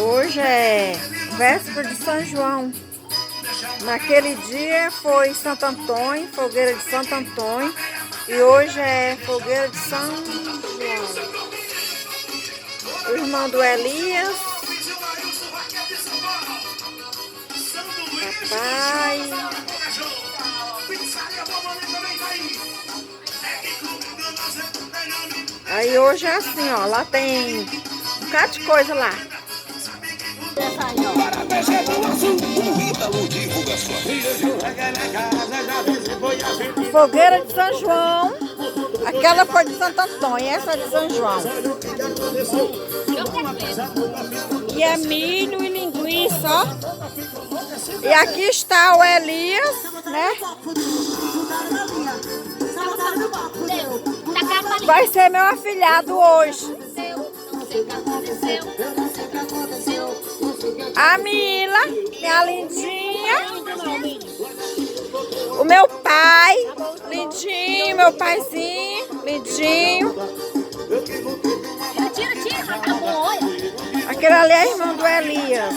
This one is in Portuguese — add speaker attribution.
Speaker 1: Hoje é véspera de São João. Naquele dia foi Santo Antônio, fogueira de Santo Antônio. E hoje é fogueira de São João. O irmão do Elias. Papai. Aí hoje é assim, ó. Lá tem um bocado de coisa lá. Fogueira de São João. Aquela foi de Santo Antônio, essa é de São João. E é milho e linguiça, ó. E aqui está o Elias, né? Vai ser meu afilhado hoje. A Mila, minha lindinha. O meu pai, lindinho, meu paizinho, lindinho. Aquele ali é irmão do Elias.